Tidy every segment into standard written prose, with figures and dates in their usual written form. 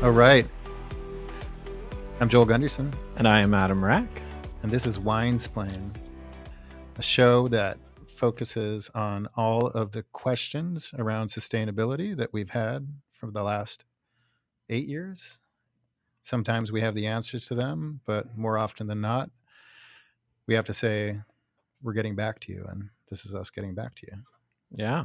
All right. I'm Joel Gunderson, And I am Adam Rack. and this is Winesplained, a show that focuses on all of the questions around sustainability that we've had for the last 8 years. Sometimes we have the answers to them, but more often than not, we have to say, we're getting back to you, and this is us getting back to you. Yeah.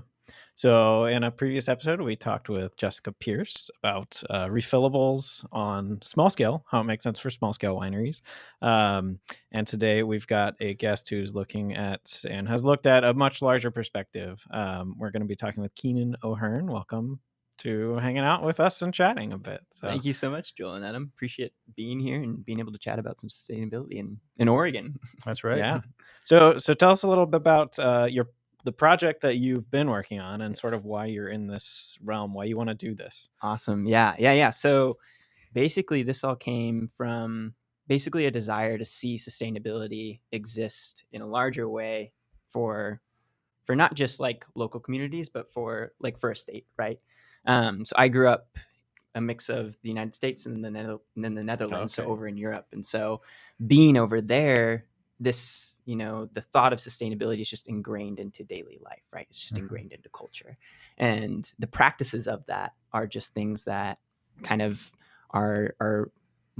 So in a previous episode, we talked with Jessica Pierce about refillables on small scale, how it makes sense for small scale wineries. And today we've got a guest who's looking at and has looked at a much larger perspective. We're going to be talking with Keenan O'Hern. Welcome to hanging out with us and chatting a bit. So. Thank you so much, Joel and Adam. Appreciate being here and being able to chat about some sustainability in Oregon. That's right. Yeah. So tell us a little bit about the project that you've been working on and sort of why you're in this realm, why you want to do this. Awesome. Yeah. So basically this all came from basically a desire to see sustainability exist in a larger way for not just like local communities, but for a state, right? So I grew up a mix of the United States and then the Netherlands, so over in Europe. And so being over there, this, the thought of sustainability is just ingrained into daily life, right? It's just ingrained into culture. And the practices of that are just things that kind of are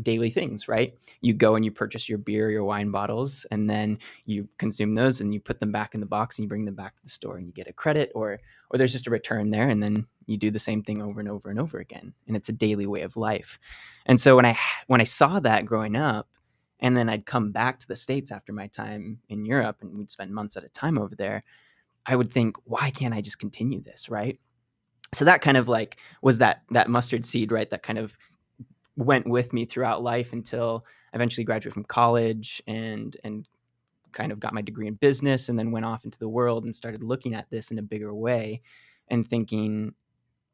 daily things, right? You go and you purchase your beer, your wine bottles, and then you consume those and you put them back in the box and you bring them back to the store and you get a credit or there's just a return there, and then you do the same thing over and over and over again. And it's a daily way of life. And so when I saw that growing up, and then I'd come back to the States after my time in Europe and we'd spend months at a time over there, I would think, why can't I just continue this, right? So that kind of like was that mustard seed, right? That kind of went with me throughout life until I eventually graduated from college and kind of got my degree in business, and then went off into the world and started looking at this in a bigger way and thinking,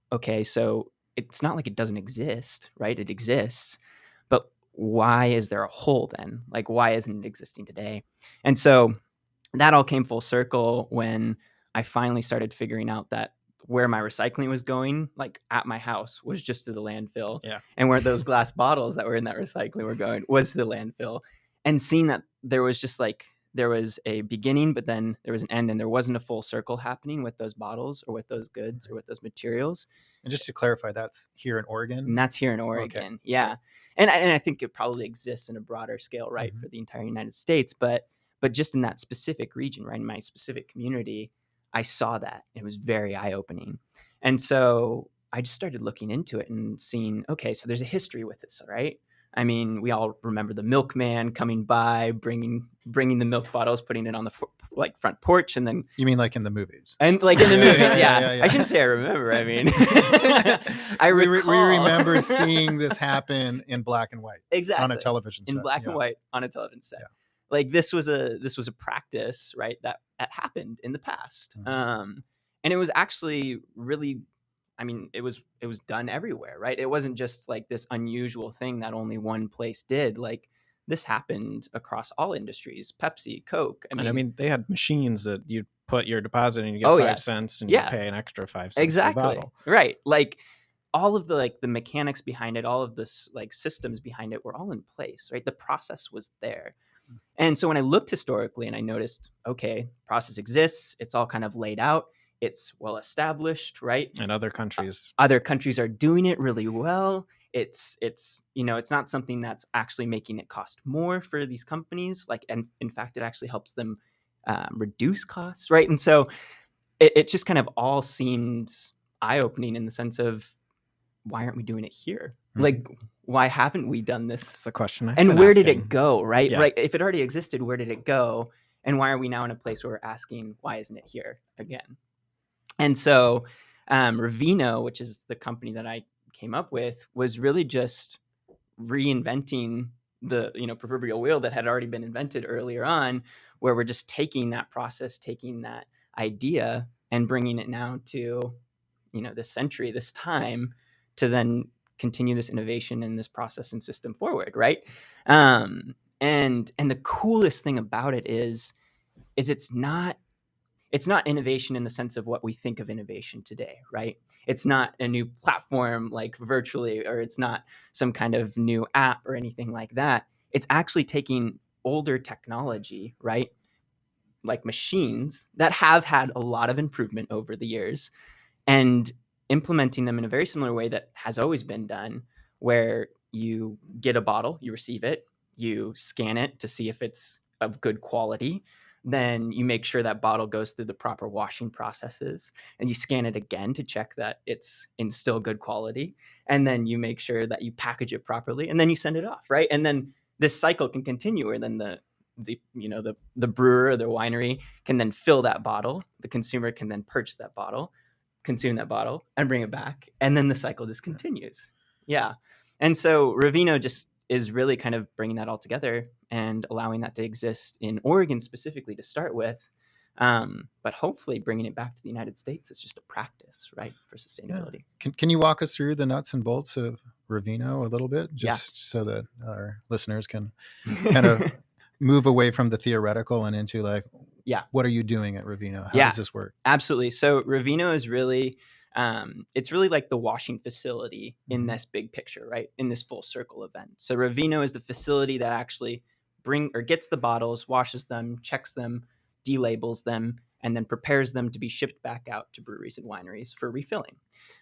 okay, so it's not like it doesn't exist, right? It exists, but why is there a hole then? Like, why isn't it existing today? And so that all came full circle when I finally started figuring out that where my recycling was going, like at my house, was just to the landfill. Yeah. And where those glass bottles that were in that recycling were going was to the landfill. And seeing that there was just like, there was a beginning, but then there was an end, and there wasn't a full circle happening with those bottles or with those goods or with those materials. And just to clarify, that's here in Oregon? And that's here in Oregon. Okay. Yeah. And I think it probably exists in a broader scale, right, for the entire United States. But just in that specific region, right, in my specific community, I saw that. It was very eye-opening. And so I just started looking into it and seeing, okay, so there's a history with this, right? I mean, we all remember the milkman coming by, bringing the milk bottles, putting it on the front porch, and then... You mean like in the movies? And like in the movies, yeah. I shouldn't say I remember. I mean, we remember seeing this happen in black and white. Exactly. On a television set. In black and white on a television set. Yeah. Like this was a practice, right, that happened in the past. And it was actually really, I mean, it was done everywhere, right? It wasn't just like this unusual thing that only one place did. Like this happened across all industries, Pepsi, Coke. I mean, they had machines that you'd put your deposit and you get 5 cents and you pay an extra 5 cents. Exactly. Per bottle. Right. Like all of the mechanics behind it, all of this like systems behind it were all in place, right? The process was there. And so when I looked historically and I noticed, okay, process exists, it's all kind of laid out, it's well established, right? And other countries are doing it really well. It's it's not something that's actually making it cost more for these companies. Like, and in fact, it actually helps them reduce costs, right? And so it just kind of all seemed eye-opening in the sense of, why aren't we doing it here? Like, why haven't we done this? That's the question. And where did it go, right? Yeah. Right. If it already existed, where did it go? And why are we now in a place where we're asking, why isn't it here again? And so Revino, which is the company that I came up with, was really just reinventing the proverbial wheel that had already been invented earlier on, where we're just taking that process, taking that idea and bringing it now to this century, this time, to then continue this innovation and this process and system forward, right? And the coolest thing about it is it's not it's not innovation in the sense of what we think of innovation today, right? It's not a new platform like virtually, or it's not some kind of new app or anything like that. It's actually taking older technology, right? Like machines that have had a lot of improvement over the years, and implementing them in a very similar way that has always been done, where you get a bottle, you receive it, you scan it to see if it's of good quality, then you make sure that bottle goes through the proper washing processes, and you scan it again to check that it's in still good quality, and then you make sure that you package it properly, and then you send it off, right? And then this cycle can continue, where then the brewer or the winery can then fill that bottle, the consumer can then purchase that bottle, consume that bottle, and bring it back, and then the cycle just continues. Yeah. And so Revino just is really kind of bringing that all together and allowing that to exist in Oregon specifically to start with, but hopefully bringing it back to the United States as just a practice, right, for sustainability. Can you walk us through the nuts and bolts of Revino a little bit, just so that our listeners can kind of move away from the theoretical and into like, what are you doing at Revino? How does this work? Absolutely. So Revino is really, it's really like the washing facility in this big picture, right? In this full circle event. So Revino is the facility that actually gets the bottles, washes them, checks them, delabels them, and then prepares them to be shipped back out to breweries and wineries for refilling.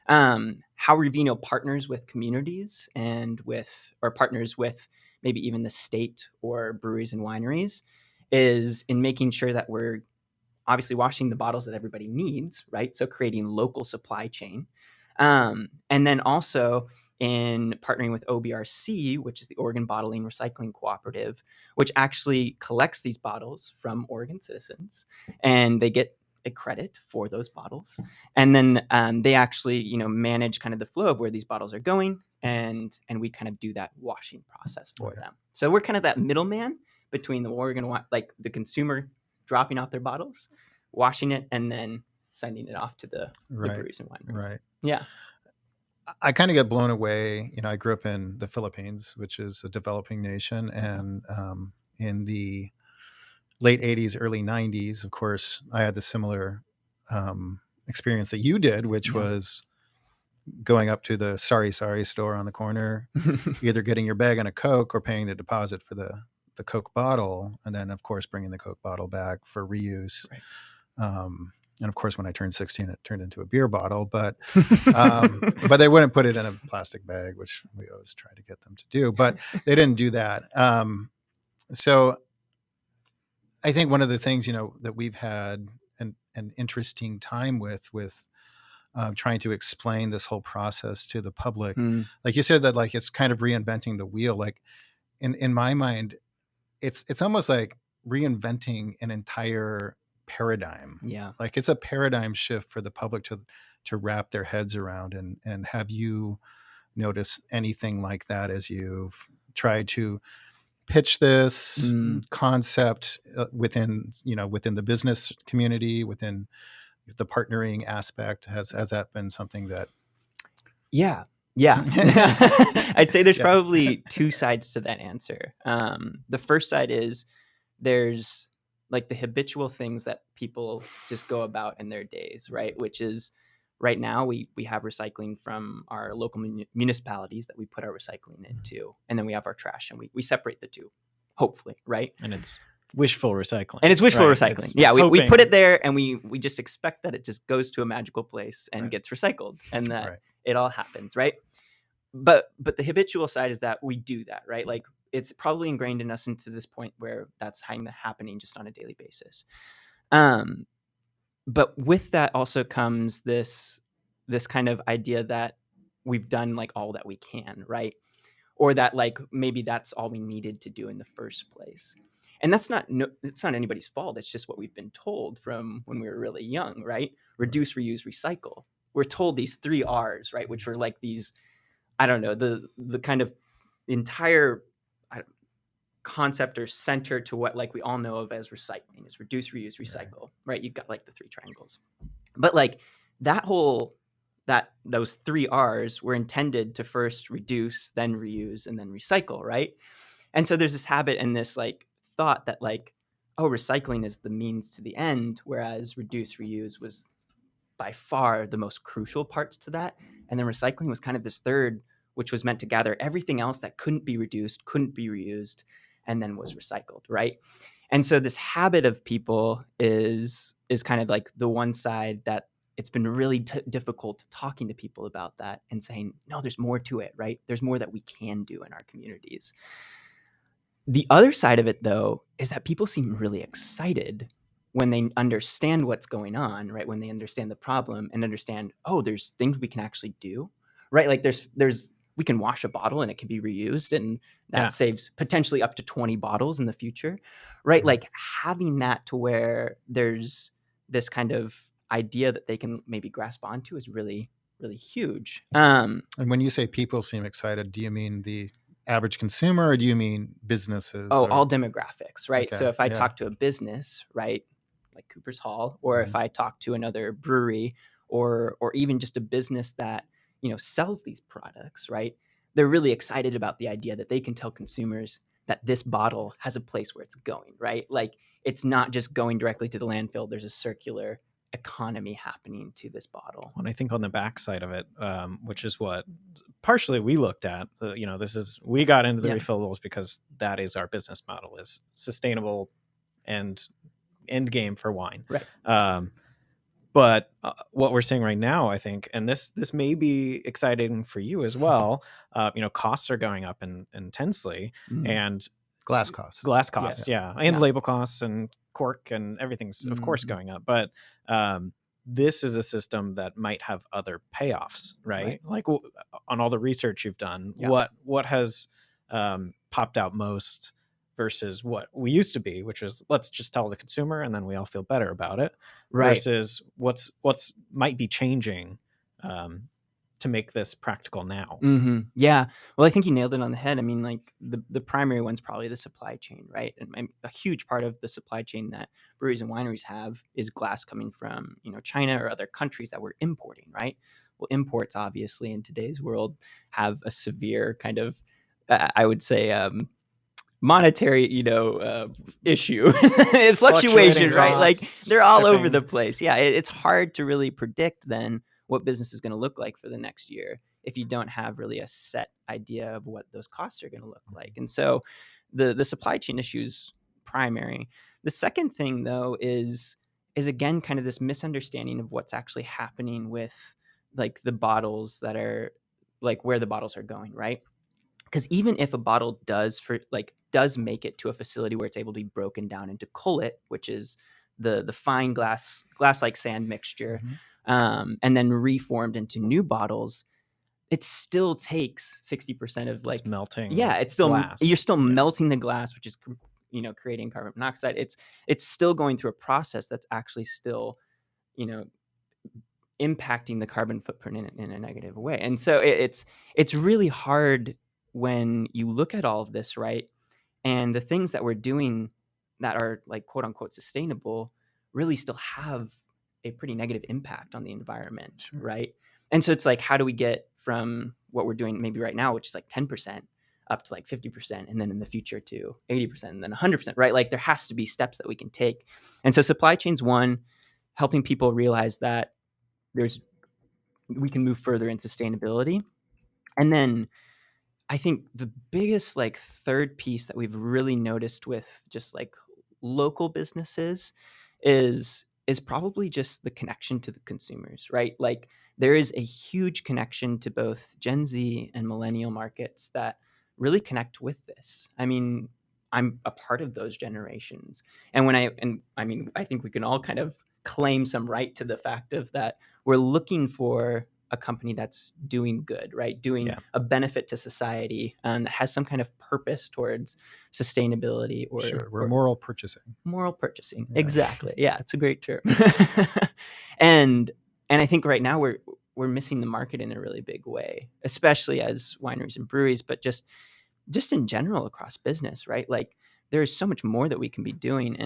How Revino partners with communities or partners with maybe even the state or breweries and wineries is in making sure that we're obviously washing the bottles that everybody needs, right? So creating local supply chain. And then also in partnering with OBRC, which is the Oregon Bottling Recycling Cooperative, which actually collects these bottles from Oregon citizens, and they get a credit for those bottles. And then they actually, manage kind of the flow of where these bottles are going, and we kind of do that washing process for them. So we're kind of that middleman between the Oregon, like the consumer dropping off their bottles, washing it, and then sending it off to the breweries and wineries. Right. Yeah. I kind of get blown away. I grew up in the Philippines, which is a developing nation. And in the late 80s, early 90s, of course, I had the similar experience that you did, which was going up to the Sorry store on the corner, either getting your bag and a Coke or paying the deposit for the Coke bottle, and then of course bringing the Coke bottle back for reuse. Right. And of course, when I turned 16, it turned into a beer bottle, but they wouldn't put it in a plastic bag, which we always try to get them to do, but they didn't do that. So I think one of the things, that we've had an interesting time with trying to explain this whole process to the public. Like you said, that like, it's kind of reinventing the wheel. Like in my mind, it's almost like reinventing an entire paradigm. Yeah. Like it's a paradigm shift for the public to wrap their heads around. And have you noticed anything like that as you've tried to pitch this concept within the business community, within the partnering aspect? Has that been something that? Yeah. I'd say there's probably two sides to that answer. The first side is there's like the habitual things that people just go about in their days, right? Which is right now we have recycling from our local municipalities that we put our recycling into, and then we have our trash, and we separate the two, hopefully, right? And it's wishful recycling. Recycling. We put it there, and we just expect that it just goes to a magical place and gets recycled, and that it all happens, right? But the habitual side is that we do that, right? Like it's probably ingrained in us into this point where that's happening just on a daily basis. But with that also comes this kind of idea that we've done like all that we can, right? Or that like maybe that's all we needed to do in the first place. And it's not anybody's fault. It's just what we've been told from when we were really young, right? Reduce, reuse, recycle. We're told these 3 R's, right? Which are like these, I don't know, the kind of entire concept or center to what like we all know of as recycling is reduce, reuse, recycle, right? You've got like the 3 triangles. But like those 3 R's were intended to first reduce, then reuse, and then recycle, right? And so there's this habit and this like thought that like oh, recycling is the means to the end, whereas reduce, reuse was by far the most crucial parts to that. And then recycling was kind of this third, which was meant to gather everything else that couldn't be reduced, couldn't be reused, and then was recycled, right? And so this habit of people is kind of like the one side that it's been really difficult talking to people about that and saying, no, there's more to it, right? There's more that we can do in our communities. The other side of it, though, is that people seem really excited when they understand what's going on, right? When they understand the problem and understand, oh, there's things we can actually do, right? Like we can wash a bottle and it can be reused, and that saves potentially up to 20 bottles in the future, right? Like having that to where there's this kind of idea that they can maybe grasp onto is really, really huge. And when you say people seem excited, do you mean the average consumer, or do you mean businesses? Oh, all demographics, right? Okay, So if I yeah. talk to a business, right, like Cooper's Hall, or if I talk to another brewery, or even just a business that, you know, sells these products, right, they're really excited about the idea that they can tell consumers that this bottle has a place where it's going, right? Like it's not just going directly to the landfill. There's a circular economy happening to this bottle. And I think on the backside of it, which is what partially we looked at, you know, we got into the refillables because that is our business model, is sustainable and end game for wine. Right. But what we're seeing right now, I think, and this may be exciting for you as well, you know, costs are going up intensely, and glass costs, and label costs and cork and everything's of course going up. But this is a system that might have other payoffs, right? Like on all the research you've done, what has popped out most versus what we used to be, which was let's just tell the consumer and then we all feel better about it, versus what's might be changing to make this practical now. Yeah. Well, I think you nailed it on the head. I mean, like the primary one's probably the supply chain, right? And a huge part of the supply chain that breweries and wineries have is glass coming from, you know, China or other countries that we're importing, right? Well, imports obviously in today's world have a severe kind of, I would say, monetary, you know, issue. Fluctuation, right? Like they're all over the place. Yeah, it's hard to really predict then what business is going to look like for the next year if you don't have really a set idea of what those costs are going to look like. And so the supply chain issue is primary. The second thing, though, is again kind of this misunderstanding of what's actually happening with like the bottles that are like where the bottles are going, right? Because even if a bottle does make it to a facility where it's able to be broken down into cullet, which is the fine glass like sand mixture, and then reformed into new bottles, it still takes 60% of like it's melting. Yeah, it's still glass. You're still melting the glass, which is, you know, creating carbon monoxide. It's still going through a process that's actually still, you know, impacting the carbon footprint in a negative way. And so it's really hard when you look at all of this, right? And the things that we're doing that are like quote unquote sustainable really still have a pretty negative impact on the environment, right? And so it's like, how do we get from what we're doing maybe right now, which is like 10%, up to like 50%, and then in the future to 80%, and then 100%, right? Like there has to be steps that we can take. And so supply chain's one, helping people realize that we can move further in sustainability. And then I think the biggest like third piece that we've really noticed with just like local businesses is probably just the connection to the consumers, right? Like there is a huge connection to both Gen Z and millennial markets that really connect with this. I mean, I'm a part of those generations. And I think we can all kind of claim some right to the fact of that we're looking for a company that's doing good, right? Doing a benefit to society, that has some kind of purpose towards sustainability we're moral purchasing. Moral purchasing. Yeah. Exactly. Yeah, it's a great term. and I think right now we're missing the market in a really big way, especially as wineries and breweries, but just in general across business, right? Like there's so much more that we can be doing.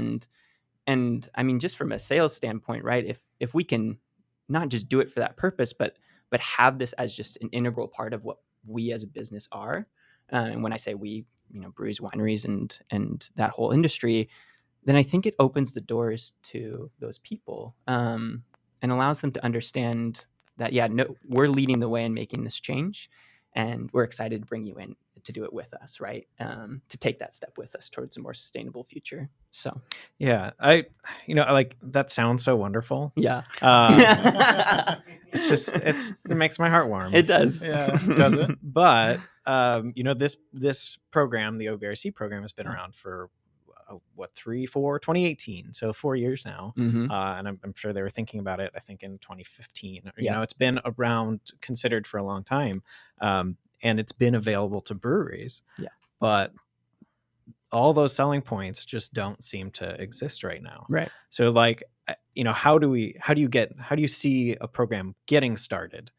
And I mean, just from a sales standpoint, right? If we can not just do it for that purpose, but have this as just an integral part of what we as a business are. And when I say we, you know, breweries, wineries, and that whole industry, then I think it opens the doors to those people, and allows them to understand that, no, we're leading the way in making this change, and we're excited to bring you in to do it with us, right? To take that step with us towards a more sustainable future. So Yeah, like that sounds so wonderful. yeah, It's just it makes my heart warm. it does. Yeah, does it? But this program, the OBRC program, has been around for 2018, so 4 years now. Mhm. And I'm sure they were thinking about it, I think, in 2015. Yeah. It's been around, considered for a long time, and it's been available to breweries. Yeah. But all those selling points just don't seem to exist right now. Right. So like, how do you see a program getting started?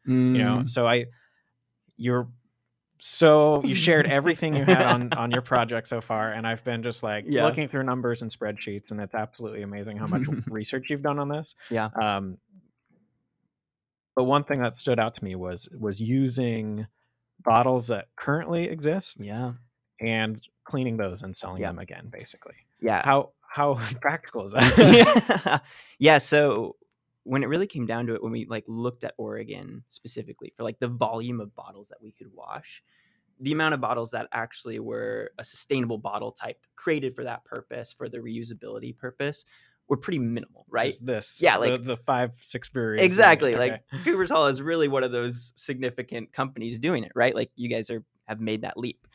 So you shared everything you had on your project so far, and I've been just like looking through numbers and spreadsheets, and it's absolutely amazing how much research you've done on this. Yeah. But one thing that stood out to me was using bottles that currently exist, and cleaning those and selling them again, basically. Yeah. How practical is that? Yeah. So when it really came down to it, when we like looked at Oregon specifically for like the volume of bottles that we could wash, the amount of bottles that actually were a sustainable bottle type created for that purpose, for the reusability purpose, were pretty minimal, right? Just this, like the 5-6 breweries. Exactly. Like Cooper's Hall is really one of those significant companies doing it, right? Like you guys have made that leap.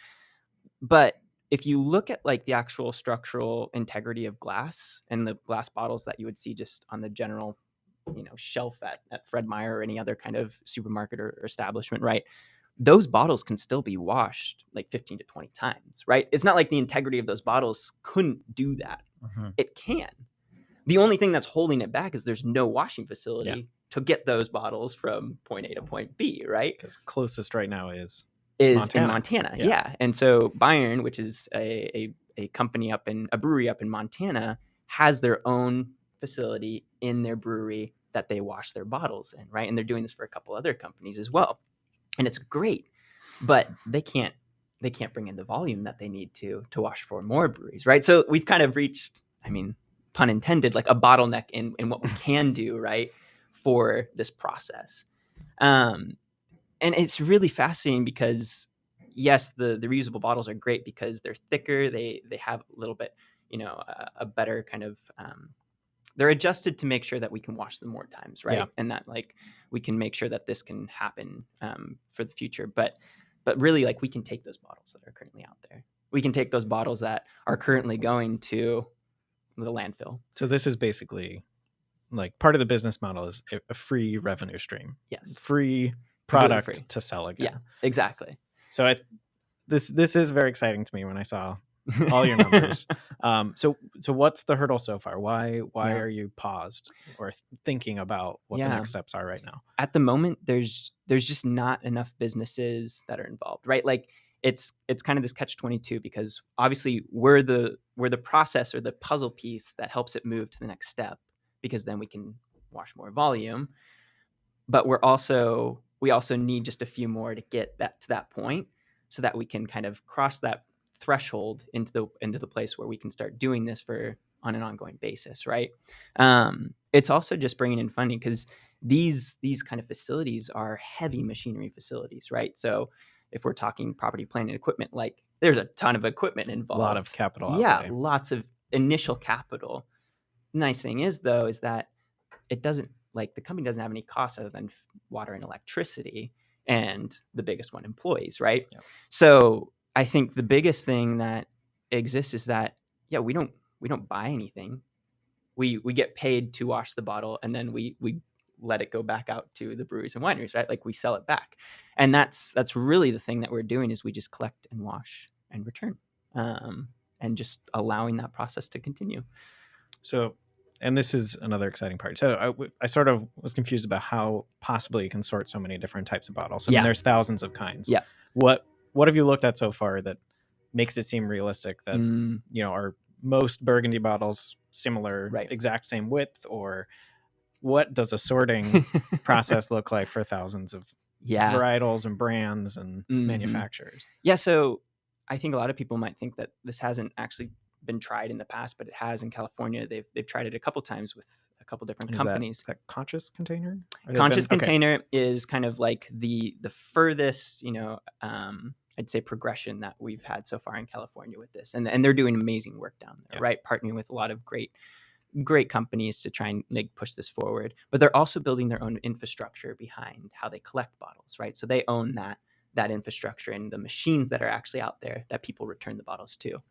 But if you look at like the actual structural integrity of glass and the glass bottles that you would see just on the general, shelf at Fred Meyer or any other kind of supermarket or establishment, right? Those bottles can still be washed like 15 to 20 times, right? It's not like the integrity of those bottles couldn't do that. Mm-hmm. It can. The only thing that's holding it back is there's no washing facility to get those bottles from point A to point B, right? Because closest right now is Montana. In Montana. Yeah. And so Bayern, which is a company a brewery up in Montana, has their own facility in their brewery that they wash their bottles in, right? And they're doing this for a couple other companies as well. And it's great, but they can't bring in the volume that they need to wash for more breweries, right? So we've kind of reached, pun intended, like a bottleneck in what we can do, right, for this process. And it's really fascinating because, yes, the reusable bottles are great because they're thicker. They have a little bit, a better kind of, they're adjusted to make sure that we can wash them more times, right? Yeah. And that like we can make sure that this can happen for the future. But really, like we can take those bottles that are currently out there. We can take those bottles that are currently going to the landfill. So this is basically like part of the business model is a free revenue stream. Yes. Free product to sell again. Yeah, exactly. So this is very exciting to me when I saw all your numbers. So what's the hurdle so far? Why are you paused or thinking about what the next steps are right now? At the moment, there's just not enough businesses that are involved, right? Like it's kind of this catch-22 because obviously we're the process or the puzzle piece that helps it move to the next step, because then we can wash more volume. But we also need just a few more to get that to that point, so that we can kind of cross that threshold into the place where we can start doing this on an ongoing basis, right? It's also just bringing in funding, because these kind of facilities are heavy machinery facilities, right? So if we're talking property, plant, and equipment, like there's a ton of equipment involved. A lot of capital. Yeah, lots of initial capital. Nice thing is though, is that it doesn't, like the company doesn't have any costs other than water and electricity, and the biggest one, employees, right? Yeah. So I think the biggest thing that exists is that, we don't buy anything. We get paid to wash the bottle, and then we let it go back out to the breweries and wineries, right? Like we sell it back. And that's really the thing that we're doing, is we just collect and wash and return, and just allowing that process to continue. So, and this is another exciting part. So I sort of was confused about how possibly you can sort so many different types of bottles. I mean, there's thousands of kinds. Yeah. What have you looked at so far that makes it seem realistic that, are most Burgundy bottles similar, exact same width, or what does a sorting process look like for thousands of varietals and brands and manufacturers? Yeah. So I think a lot of people might think that this hasn't actually been tried in the past, but it has in California. They've tried it a couple times with a couple different Is companies. that conscious container? Conscious container is kind of like the furthest, I'd say progression that we've had so far in California with this, and they're doing amazing work down there, right? Partnering with a lot of great companies to try and push this forward, but they're also building their own infrastructure behind how they collect bottles, right? So they own that infrastructure and the machines that are actually out there that people return the bottles to.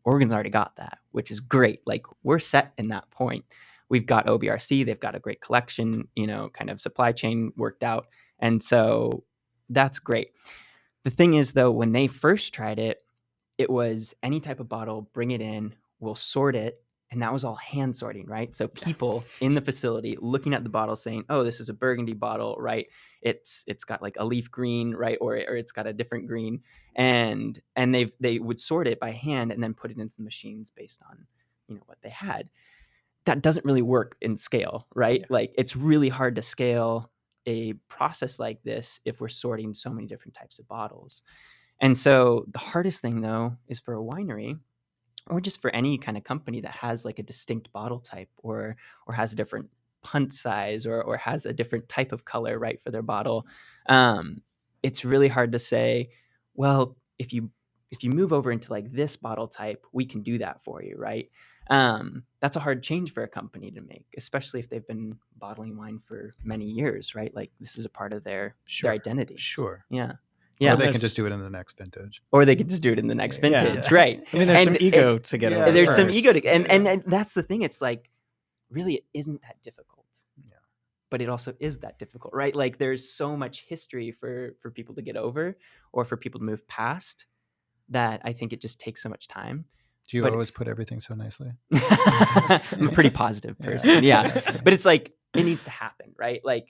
Oregon's already got that, which is great. Like, we're set in that point. We've got OBRC, they've got a great collection, kind of supply chain worked out. And so that's great. The thing is, though, when they first tried it, it was any type of bottle, bring it in, we'll sort it. And that was all hand sorting, right? So people in the facility looking at the bottle saying, oh, this is a burgundy bottle, right? It's got like a leaf green, right? Or it's got a different green. And they would sort it by hand and then put it into the machines based on, what they had. That doesn't really work in scale, right? Yeah. Like, it's really hard to scale a process like this if we're sorting so many different types of bottles. And so the hardest thing, though, is for a winery, or just for any kind of company that has like a distinct bottle type or has a different punt size or has a different type of color, right, for their bottle. It's really hard to say, well, if you move over into like this bottle type, we can do that for you, right? That's a hard change for a company to make, especially if they've been bottling wine for many years, right? Like, this is a part of their identity. Sure. Yeah. Yeah, or they can just do it in the next vintage. Vintage, right? I mean, there's some ego to get over. There's some ego to, and that's the thing. It's like, really, it isn't that difficult. Yeah. But it also is that difficult, right? Like, there's so much history for people to get over or for people to move past that I think it just takes so much time. Do you always put everything so nicely? I'm a pretty positive person. Yeah. But it's like, it needs to happen, right? Like,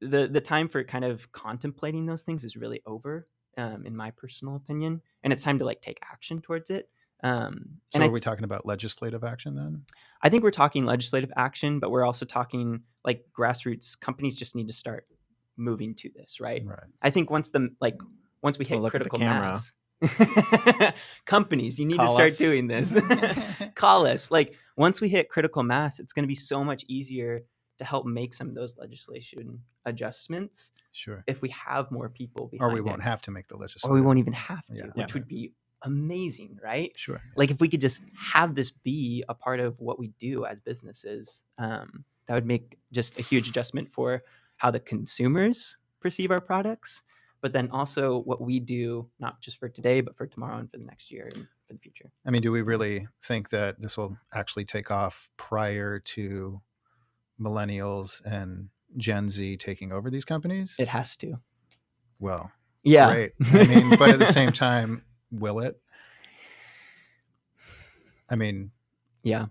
the time for kind of contemplating those things is really over, in my personal opinion, and it's time to like take action towards it. So are we talking about legislative action then? I think we're talking legislative action, but we're also talking like grassroots. Companies just need to start moving to this, right? I think once we hit critical mass, companies, you need to start doing this. Call us. Like, once we hit critical mass, it's going to be so much easier to help make some of those legislation adjustments. Sure. If we have more people behind it. Or we won't have to make the legislation. Or we won't even have to, which would be amazing, right? Sure. Like, if we could just have this be a part of what we do as businesses, that would make just a huge adjustment for how the consumers perceive our products, but then also what we do, not just for today, but for tomorrow and for the next year and for the future. I mean, do we really think that this will actually take off prior to millennials and Gen Z taking over these companies? It has to. Well, yeah. Great. I mean, but at the same time, will it? I mean, yeah.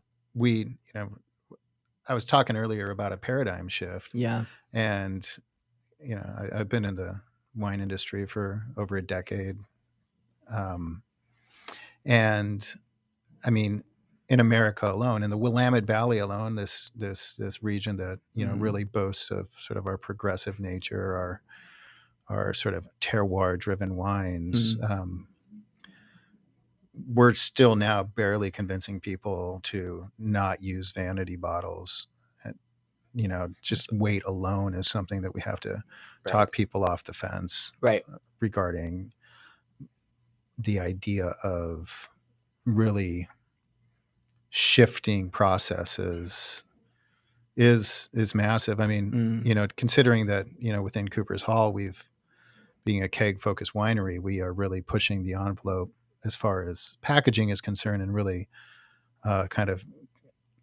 I was talking earlier about a paradigm shift. Yeah. And, I've been in the wine industry for over a decade. And I mean, in America alone, in the Willamette Valley alone, this region that, really boasts of sort of our progressive nature, our sort of terroir driven wines. We're still now barely convincing people to not use vanity bottles. Just weight alone is something that we have to talk people off the fence regarding the idea of really shifting processes is massive. I mean, considering that, within Cooper's Hall, being a keg focused winery, we are really pushing the envelope as far as packaging is concerned and really kind of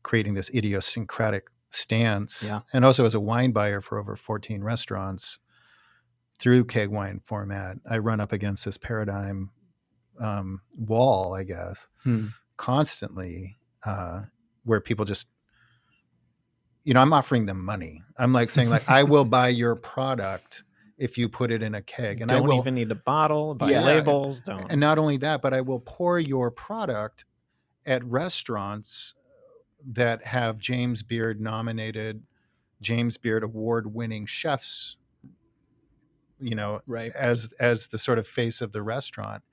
creating this idiosyncratic stance. Yeah. And also, as a wine buyer for over 14 restaurants through keg wine format, I run up against this paradigm wall, I guess, constantly, where people just, I'm offering them money. I'm like saying, like, I will buy your product if you put it in a keg, and don't I will even need a bottle, buy labels. Don't. And not only that, but I will pour your product at restaurants that have James Beard nominated, James Beard award winning chefs, as the sort of face of the restaurant.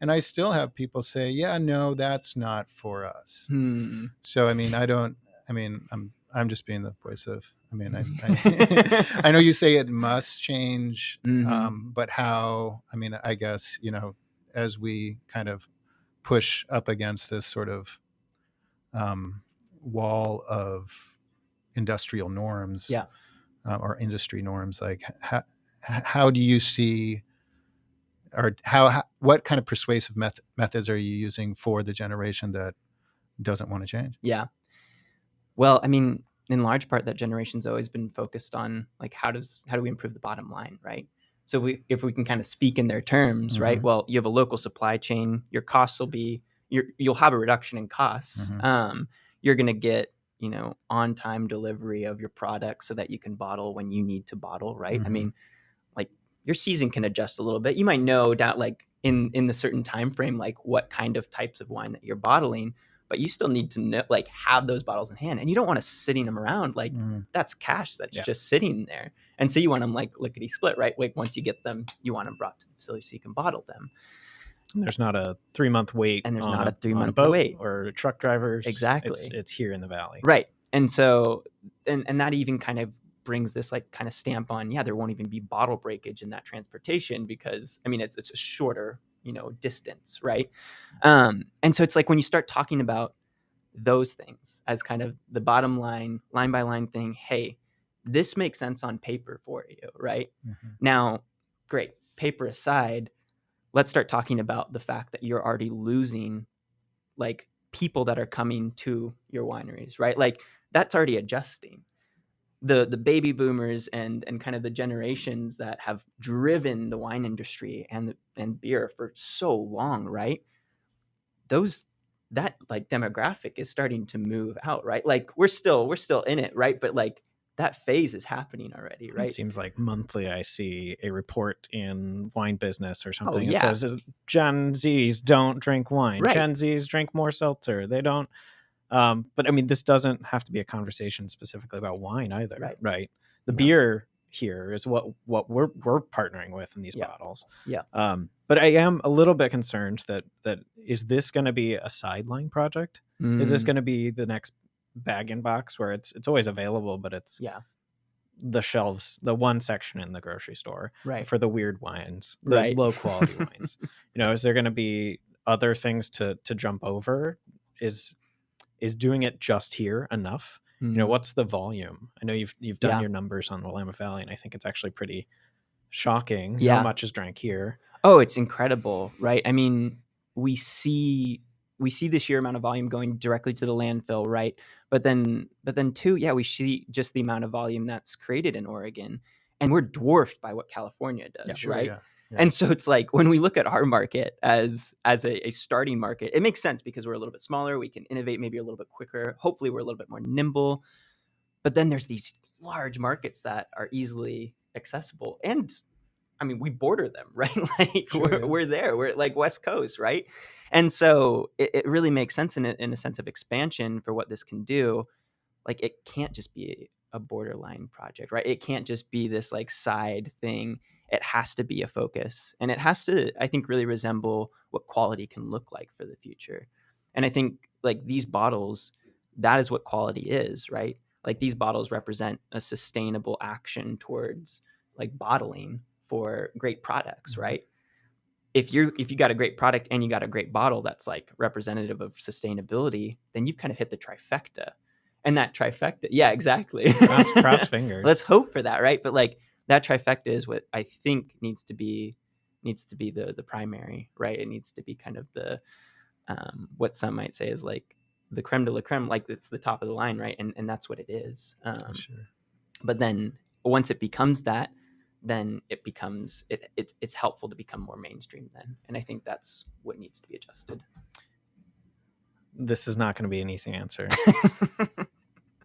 And I still have people say, yeah, no, that's not for us. Hmm. So, I mean, I'm just being the voice of, I know you say it must change, Mhm. but how, I guess, as we kind of push up against this sort of wall of industrial norms, Yeah. or industry norms, like how do you see, or what kind of persuasive methods are you using for the generation that doesn't want to change? Yeah. Well, I mean, in large part, that generation's always been focused on like how do we improve the bottom line, right? So if we can kind of speak in their terms, right? Mhm. Well, you have a local supply chain. Your costs will be you'll have a reduction in costs. Mhm. You're going to get on time delivery of your product so that you can bottle when you need to bottle, right? I Mhm. mean, like your season can adjust a little bit. You might know that like in the certain time frame, like what kind of types of wine that you're bottling, but you still need to know, like have those bottles in hand, and you don't want to sitting them around. Like Mhm. that's cash that's Yeah. just sitting there. And so you want them like lickety split, right? Like once you get them, you want them brought to the facility so you can bottle them. And there's not a 3-month wait And there's on not a 3 on a month boat wait. or truck drivers. Exactly. It's here in the valley. Right. And so, and that even kind of brings this like kind of stamp on, yeah, there won't even be bottle breakage in that transportation because I mean, it's a shorter, distance. Right. And so it's like when you start talking about those things as kind of the bottom line by line thing, hey, this makes sense on paper for you. Right. Mhm. Now, great. Paper aside, let's start talking about the fact that you're already losing like people that are coming to your wineries, right? Like that's already adjusting. The baby boomers and kind of the generations that have driven the wine industry and beer for so long, right? That like demographic is starting to move out, right? Like we're still in it, right? But like that phase is happening already, It right? seems like monthly I see a report in Wine Business or Oh something. It yeah, says Gen Zs don't drink wine. right. Gen Zs drink more seltzer. They don't. But I mean, this doesn't have to be a conversation specifically about wine either, right? The No. beer here is what we're partnering with in these Yeah. bottles. Yeah. But I am a little bit concerned that is this going to be a sideline project? Is this going to be the next bag in box where it's always available, but it's Yeah. the shelves, the one section in the grocery store Right. for the weird wines, the Right. low quality wines? Is there going to be other things to jump over? Is doing it just here enough? What's the volume? I know you've done Yeah. your numbers on Willamette Valley, and I think it's actually pretty shocking Yeah. how much is drank here. Oh, it's incredible, right? I mean, we see the sheer amount of volume going directly to the landfill, right? But then too, yeah, we see just the amount of volume that's created in Oregon, and we're dwarfed by what California does, Sure, right? yeah. And so it's like when we look at our market as a starting market, it makes sense because we're a little bit smaller, we can innovate maybe a little bit quicker. Hopefully, we're a little bit more nimble. But then there's these large markets that are easily accessible, and I mean, we border them, right? Like Sure, yeah. we're there. We're like West Coast, right? And so it really makes sense in a sense of expansion for what this can do. Like it can't just be a borderline project, right? It can't just be this like side thing. It has to be a focus, and it has to, I think, really resemble what quality can look like for the future. And I think like these bottles, that is what quality is, right? Like these bottles represent a sustainable action towards like bottling for great products, Mhm. right? If you got a great product and you got a great bottle that's like representative of sustainability, then you've kind of hit the trifecta. And that trifecta, yeah, exactly. Cross fingers. Let's hope for that, right? But like that trifecta is what I think needs to be the primary, right? It needs to be kind of the what some might say is like the creme de la creme, like it's the top of the line, right? And that's what it is. Sure. But then once it becomes that, then it becomes it's helpful to become more mainstream then, and I think that's what needs to be adjusted. This is not going to be an easy answer.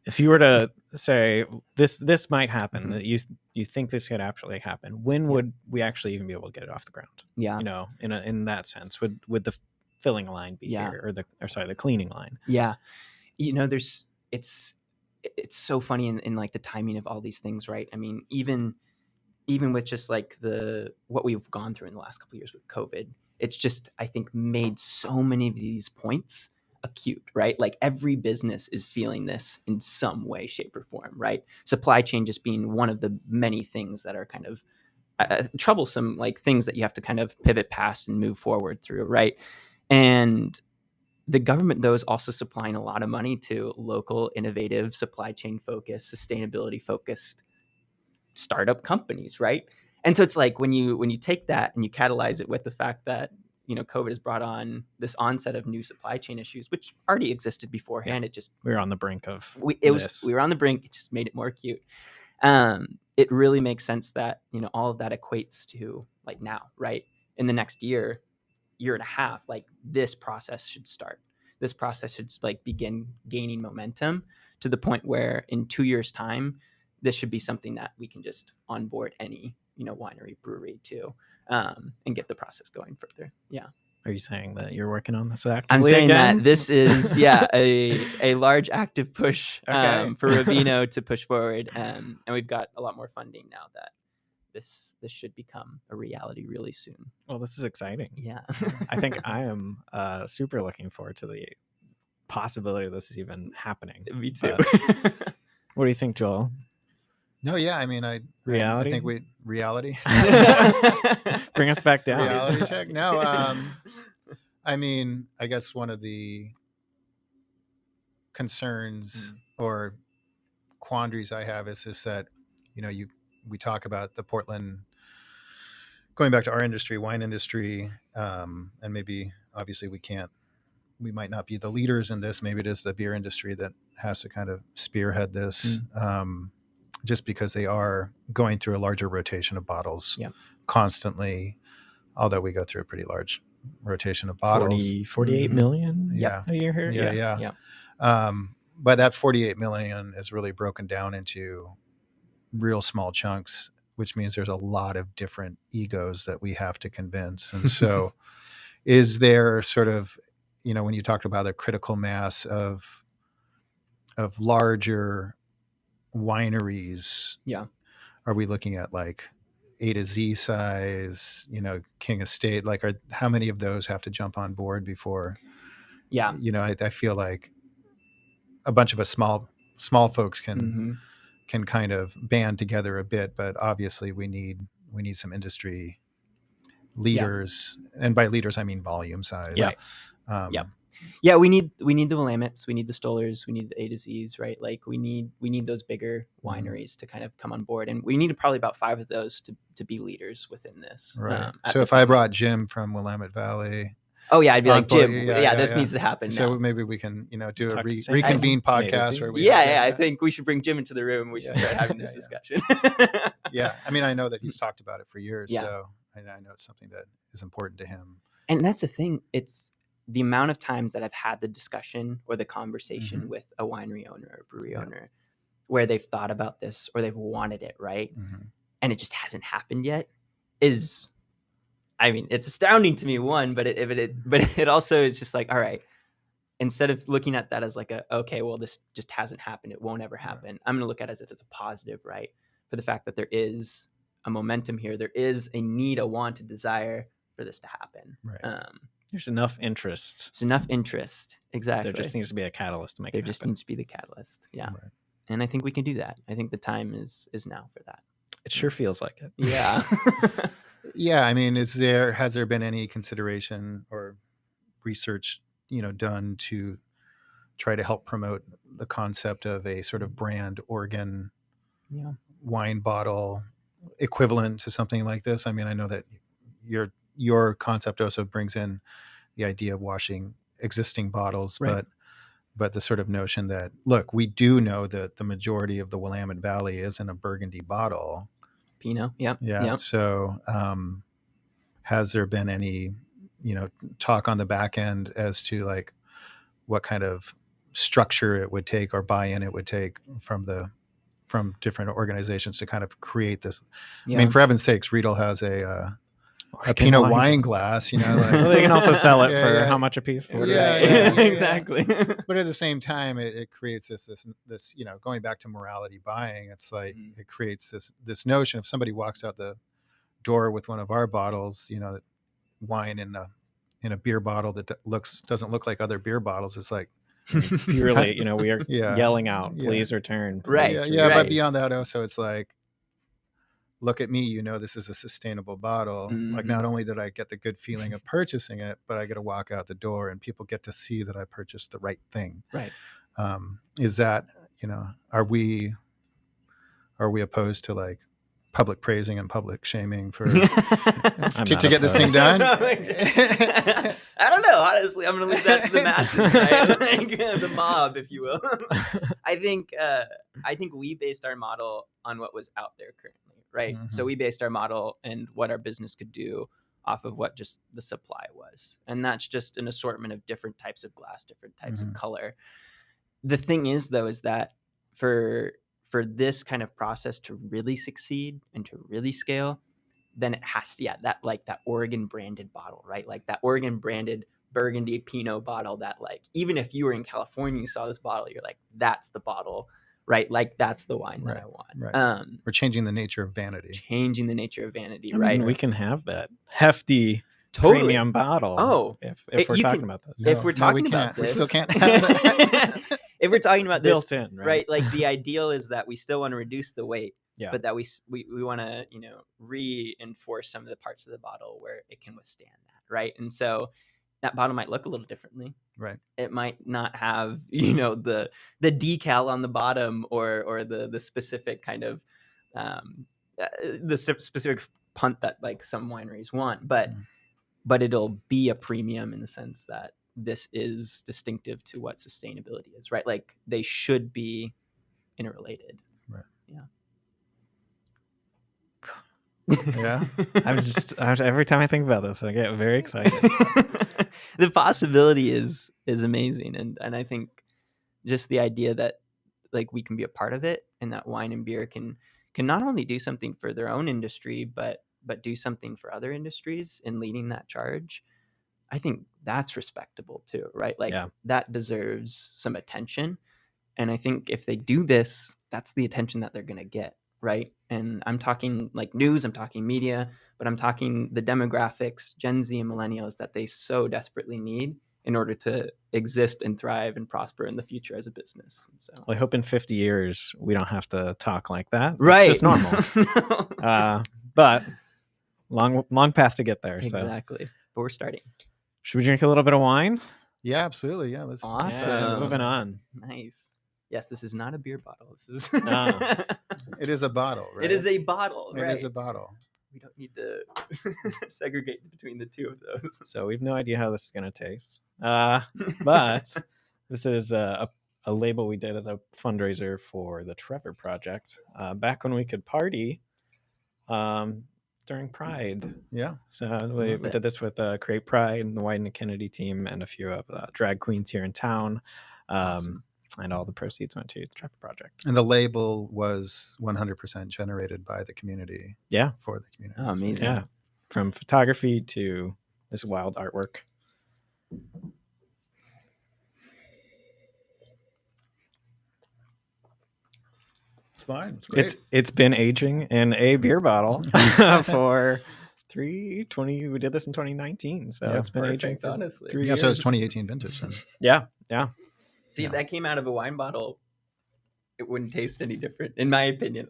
If you were to say this might happen, Mhm. that you think this could actually happen, when would we actually even be able to get it off the ground? Yeah. In that sense, would the filling line be Yeah. here, or the cleaning line? Yeah. There's it's so funny in like the timing of all these things, right? I mean, even even with just like what we've gone through in the last couple of years with COVID, it's just, I think, made so many of these points acute, right? Like every business is feeling this in some way, shape, or form, right? Supply chain just being one of the many things that are kind of troublesome, like things that you have to kind of pivot past and move forward through, right? And the government, though, is also supplying a lot of money to local, innovative, supply chain focused, sustainability focused startup companies, right? And so it's like when you take that and you catalyze it with the fact that, you know, COVID has brought on this onset of new supply chain issues, which already existed beforehand. It just, We were on the brink of we this. were on the brink. It just made it more acute. It really makes sense that, you know, all of that equates to like now, right? In the next year and a half, like this process should start. This process should like begin gaining momentum to the point where in 2 years' time, this should be something that we can just onboard any, you know, winery, brewery to, and get the process going further. Yeah. Are you saying that you're working on this actively? I'm saying again? that this is, yeah, a large active push Okay. for Revino to push forward. And we've got a lot more funding now that this should become a reality really soon. Well, this is exciting. Yeah. I think I am super looking forward to the possibility of this even happening. Me too. What do you think, Joel? No, yeah, I mean, I Reality? think reality. Bring us back down. Reality check. No, I mean, I guess one of the concerns or quandaries I have is that, you know, we talk about the Portland, going back to our industry, wine industry, and maybe obviously we might not be the leaders in this. Maybe it is the beer industry that has to kind of spearhead this, just because they are going through a larger rotation of bottles constantly, although we go through a pretty large rotation of bottles. 48 million Yeah. a year here? Yeah. But that 48 million is really broken down into real small chunks, which means there's a lot of different egos that we have to convince. And so is there sort of, you know, when you talked about a critical mass of larger wineries, are we looking at like A to Z size, you know, King Estate? Like, how many of those have to jump on board before? Yeah. You know, I feel like a bunch of us small folks can kind of band together a bit, but obviously we need some industry leaders, and by leaders I mean volume size. Yeah, we need the Willamettes, we need the Stollers, we need the A to Z's, right? Like we need those bigger wineries to kind of come on board, and we need probably about 5 of those to be leaders within this. Right. So if I brought Jim from Willamette Valley, I'd be like, Jim, this needs to happen so now. maybe we can, you know, do a Talk reconvene podcast where we I think we should bring Jim into the room. We should start having this discussion. Yeah, I mean, I know that he's talked about it for years, so I know it's something that is important to him. And that's the thing. It's the amount of times that I've had the discussion or the conversation with a winery owner or a brewery owner where they've thought about this or they've wanted it, right? And it just hasn't happened yet is, I mean, it's astounding to me, one, but it also is just like, all right, instead of looking at that as like okay, well, this just hasn't happened, it won't ever happen. I'm going to look at it as a positive, right? For the fact that there is a momentum here, there is a need, a want, a desire for this to happen. Right. There's enough interest. There's enough interest. Exactly. There just needs to be a catalyst to make it happen. There just needs to be the catalyst. Yeah. Right. And I think we can do that. I think the time is now for that. It sure feels like it. Yeah. Yeah. I mean, has there been any consideration or research, you know, done to try to help promote the concept of a sort of brand organ wine bottle equivalent to something like this? I mean, I know that your concept also brings in the idea of washing existing bottles, but the sort of notion that, look, we do know that the majority of the Willamette Valley is in a Burgundy bottle. Pinot. Yep. Yeah. Yep. So has there been any, you know, talk on the back end as to like what kind of structure it would take or buy-in it would take from different organizations to kind of create this? I mean, for heaven's sakes, Riedel has a a Pinot wine glass, like, well, they can also sell it Yeah, for yeah. how much a piece? Yeah, $40. yeah. Exactly. But at the same time, it creates this, going back to morality buying. It's like it creates this notion if somebody walks out the door with one of our bottles, wine in a beer bottle that doesn't look like other beer bottles. It's like Purely, we are Yeah. yelling out, Yeah. please return. Right. please Yeah. But Right. beyond that, also, it's like, look at me, this is a sustainable bottle. Like, not only did I get the good feeling of purchasing it, but I get to walk out the door and people get to see that I purchased the right thing. Right. Is that, are we opposed to like public praising and public shaming for to get this thing done? I don't know. Honestly, I'm going to leave that to the masses, right? Like, the mob, if you will. I think we based our model on what was out there currently, right? So we based our model and what our business could do off of what just the supply was, and that's just an assortment of different types of glass, different types of color. The thing is, though, is that for this kind of process to really succeed and to really scale, then it has to, that Oregon branded bottle, right? Like that Oregon branded Burgundy Pinot bottle that, like, even if you were in California, you saw this bottle, you're like, that's the bottle, right? Like, that's the wine that I want. Right. We're changing the nature of vanity. I mean, we can have that hefty premium bottle. Oh, if we're talking about this. If we're talking about this, we still can't have that. If we're talking about this, built in, right? Like the ideal is that we still want to reduce the weight, yeah, but that we want to reinforce some of the parts of the bottle where it can withstand that, right? And so that bottle might look a little differently, right? It might not have the decal on the bottom or the specific kind of the specific punt that like some wineries want, but it'll be a premium in the sense that this is distinctive to what sustainability is, right? Like they should be interrelated. Right. Yeah. Every time I think about this, I get very excited. The possibility is amazing. And I think just the idea that like we can be a part of it, and that wine and beer can not only do something for their own industry, but do something for other industries in leading that charge. I think that's respectable too, right? Like that deserves some attention. And I think if they do this, that's the attention that they're going to get, right? And I'm talking like news, I'm talking media, but I'm talking the demographics, Gen Z and millennials, that they so desperately need in order to exist and thrive and prosper in the future as a business. And so I hope in 50 years we don't have to talk like that. Right. It's just normal. But long path to get there. Exactly. So. But we're starting. Should we drink a little bit of wine? Yeah, absolutely. Yeah, Awesome. Moving on. Nice. Yes, this is not a beer bottle. This is It is a bottle, right? It is a bottle. It right? is a bottle. We don't need to segregate between the two of those. So we have no idea how this is going to taste. But this is a label we did as a fundraiser for the Trevor Project back when we could party during Pride. Yeah. So we did this with Create Pride and the Wyden and Kennedy team and a few of the drag queens here in town. Awesome. And all the proceeds went to the Trevor Project. And the label was 100% generated by the community. Yeah. For the community. Oh, amazing. Yeah. From photography to this wild artwork. It's fine. It's great. It's been aging in a beer bottle for 320. We did this in 2019, so it's been aging for honestly. 3 years. So it's 2018 vintage. Then. Yeah. See, if that came out of a wine bottle, it wouldn't taste any different, in my opinion.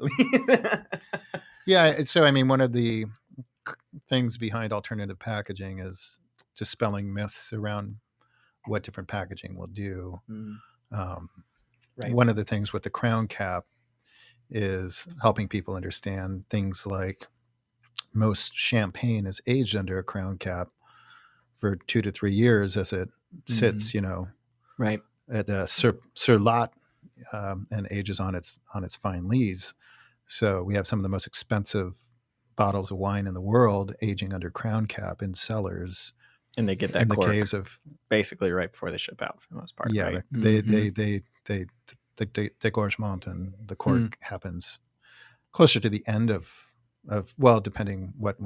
Yeah. So I mean, one of the things behind alternative packaging is dispelling myths around what different packaging will do. Right. One of the things with the crown cap is helping people understand things like most champagne is aged under a crown cap for 2 to 3 years as it sits, right at the sur lot and ages on its fine lees. So we have some of the most expensive bottles of wine in the world aging under crown cap in cellars, and they get that in the cork caves of basically right before they ship out for the most part. Yeah, right? the dégorgement and the cork happens closer to the end of of, well, depending what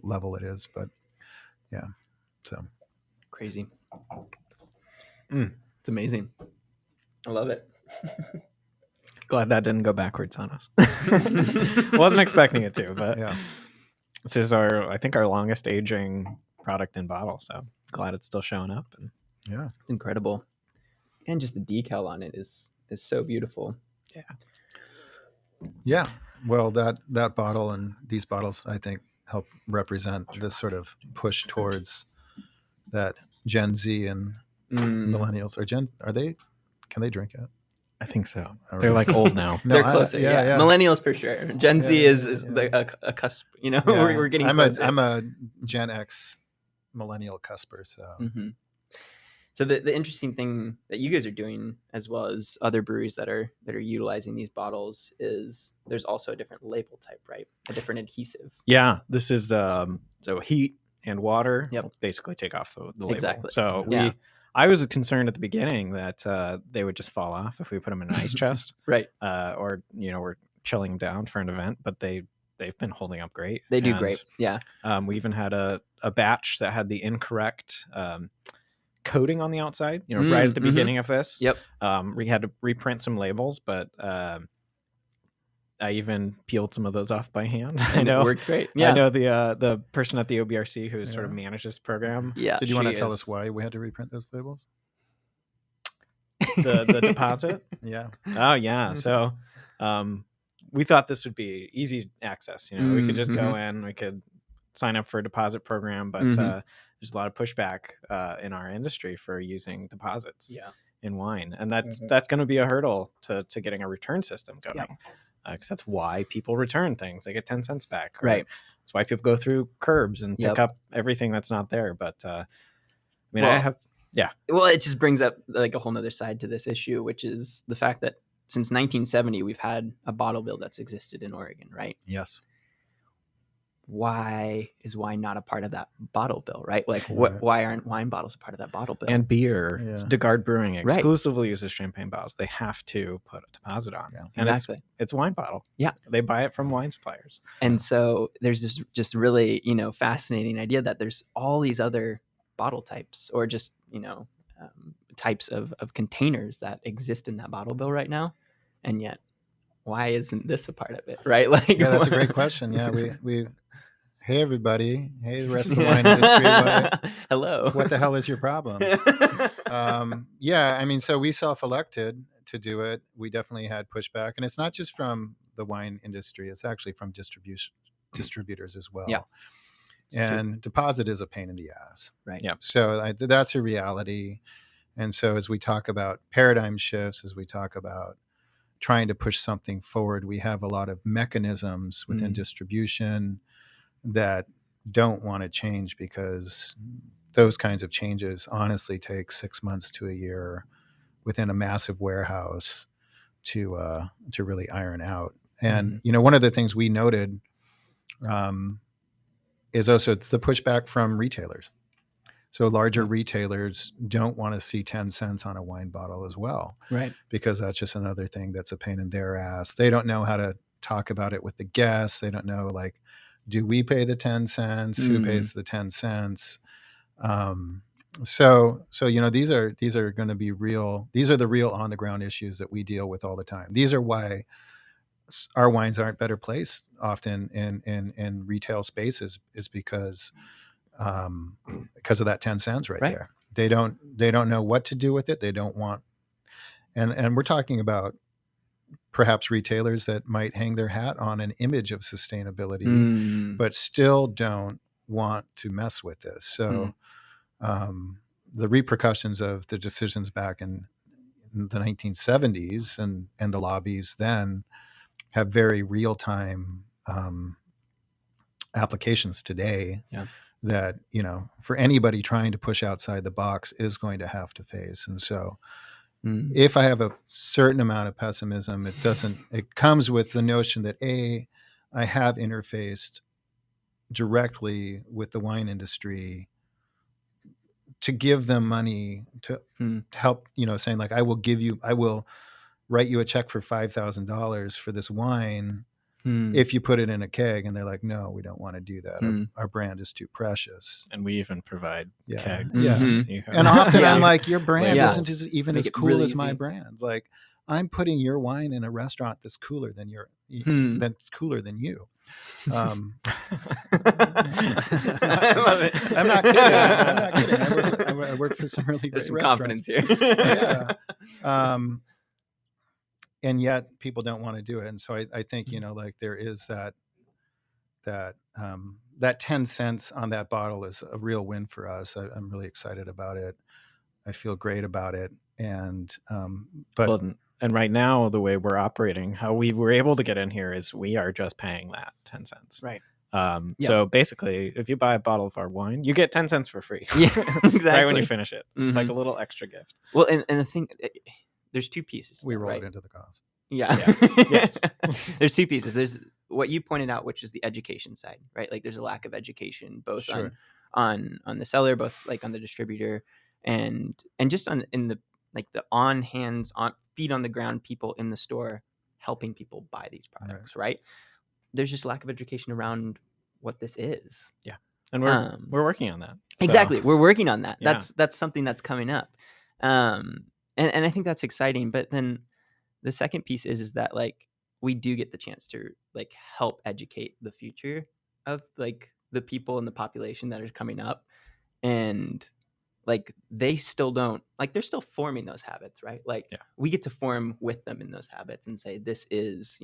level it is, but yeah. So Crazy. Mm. It's amazing. I love it. Glad that didn't go backwards on us. Wasn't expecting it to, but yeah. this is I think our longest aging product in bottle. So glad it's still showing up. And Yeah. It's incredible. And just the decal on it is so beautiful. Yeah. Well, that bottle and these bottles, I think, help represent this sort of push towards that Gen Z and millennials. Can they drink it? I think so. All They're right. like old now. No, They're closer. Yeah. Millennials for sure. Gen Z is a cusp. You know, Yeah. we're getting I'm closer. I'm a Gen X millennial cusper. So So the interesting thing that you guys are doing, as well as other breweries that are utilizing these bottles, is there's also a different label type, right? A different adhesive. Yeah, this is so heat and water. Yep. Will basically take off the label. Exactly. So Yeah. I was concerned at the beginning that they would just fall off if we put them in an ice chest, Right. Or we're chilling them down for an event, but they've been holding up great. They do great. Yeah. We even had a batch that had the incorrect coating on the outside, right at the beginning of this. Yep. We had to reprint some labels, but I even peeled some of those off by hand. And it worked great. Yeah. I know the person at the OBRC who sort of manages this program. Yeah. Did you want to tell us why we had to reprint those labels? The deposit? Yeah. Oh yeah. So we thought this would be easy access. We could just go in, we could sign up for a deposit program, but there's a lot of pushback in our industry for using deposits in wine, and that's going to be a hurdle to getting a return system going, because that's why people return things. They get 10 cents back, right? That's why people go through curbs and pick up everything that's not there. But well, it just brings up like a whole nother side to this issue, which is the fact that since 1970 we've had a bottle bill that's existed in Oregon, right? Yes. Why is wine not a part of that bottle bill, right? Like, why aren't wine bottles a part of that bottle bill? And beer, DeGard Brewing exclusively uses champagne bottles. They have to put a deposit on, and it's wine bottle. Yeah, they buy it from wine suppliers. And so there's this just really fascinating idea that there's all these other bottle types, or just types of containers that exist in that bottle bill right now, and yet why isn't this a part of it, right? Like, that's a great question. Yeah, we. Hey everybody! Hey the rest of the wine industry! Hello. What the hell is your problem? I mean, so we self-elected to do it. We definitely had pushback, and it's not just from the wine industry; it's actually from distributors as well. Yeah. And deposit is a pain in the ass, right? Yeah. So that's a reality. And so as we talk about paradigm shifts, as we talk about trying to push something forward, we have a lot of mechanisms within distribution that don't want to change, because those kinds of changes honestly take 6 months to a year within a massive warehouse to really iron out. And one of the things we noted is also the pushback from retailers. So larger retailers don't want to see 10 cents on a wine bottle as well, right? Because that's just another thing that's a pain in their ass. They don't know how to talk about it with the guests. They don't know, like, do we pay the 10 cents? Who pays the 10 cents? So these are going to be real. These are the real on the ground issues that we deal with all the time. These are why our wines aren't better placed often in retail spaces, is because of that 10 cents right there. They don't know what to do with it. They don't want, and we're talking about perhaps retailers that might hang their hat on an image of sustainability, but still don't want to mess with this. So the repercussions of the decisions back in the 1970s and the lobbies then have very real-time applications today that, for anybody trying to push outside the box is going to have to face. And so if I have a certain amount of pessimism, it comes with the notion that I have interfaced directly with the wine industry to give them money to help, saying like, I will write you a check for $5,000 for this wine if you put it in a keg and they're like, no, we don't want to do that. Our brand is too precious. And we even provide kegs. Yeah. And often Yeah. I'm like, your brand Yeah. isn't even Make as it cool really as my easy. brand. Like, I'm putting your wine in a restaurant that's cooler than that's cooler than you. I love it. I'm not kidding. I work for some really There's great some restaurants. confidence here. Yeah. And yet people don't want to do it. And so I think, like there is that 10 cents on that bottle is a real win for us. I'm really excited about it. I feel great about it. And, and right now, the way we're operating, how we were able to get in here is we are just paying that 10 cents. Right. So basically, if you buy a bottle of our wine, you get 10 cents for free. Yeah, exactly. Right when you finish it. It's like a little extra gift. Well, and the thing, there's two pieces. We roll it into the cost. Yeah. Yes. There's two pieces. There's what you pointed out, which is the education side, right? Like there's a lack of education both on the seller, both like on the distributor and just on the feet on the ground people in the store helping people buy these products, right? There's just lack of education around what this is. Yeah. And we're working on that. Exactly. We're working on that. Yeah. That's something that's coming up. And I think that's exciting. But then the second piece is that like we do get the chance to like help educate the future of like the people in the population that are coming up, and like they still don't, like they're still forming those habits, right? Like we get to form with them in those habits and say this is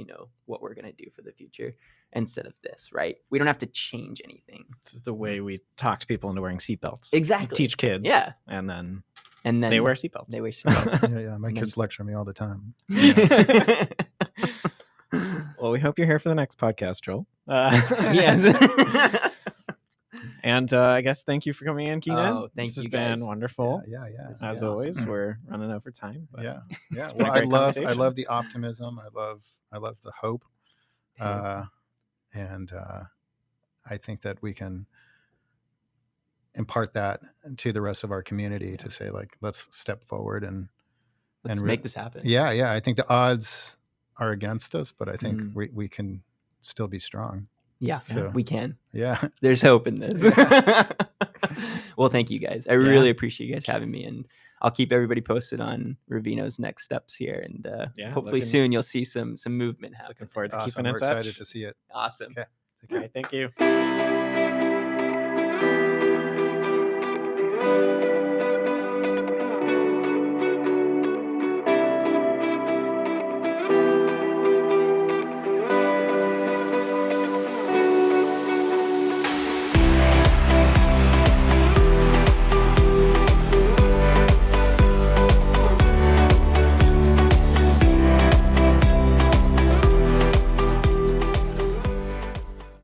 what we're going to do for the future instead of this, right? We don't have to change anything. This is the way we talk to people into wearing seatbelts. Exactly. We teach kids. Yeah. And then they wear seatbelts. They wear seatbelts. Yeah. My kids lecture me all the time. Well, we hope you're here for the next podcast, Joel. Yes. And I guess thank you for coming in, Keenan. Oh, thank you. This has been guys. Wonderful. Yeah. As always, we're running over time. But Yeah. Well, I love the optimism. I love the hope. And I think that we can impart that to the rest of our community to say, like, let's step forward and make this happen. Yeah. I think the odds are against us, but I think we can still be strong. Yeah, so, we can. Yeah. There's hope in this. Well, thank you guys. I really appreciate you guys having me, and I'll keep everybody posted on Revino's next steps here, and hopefully soon you'll see some movement happen. Looking forward to keeping in touch. We're excited to see it. Awesome. Okay. All right, thank you.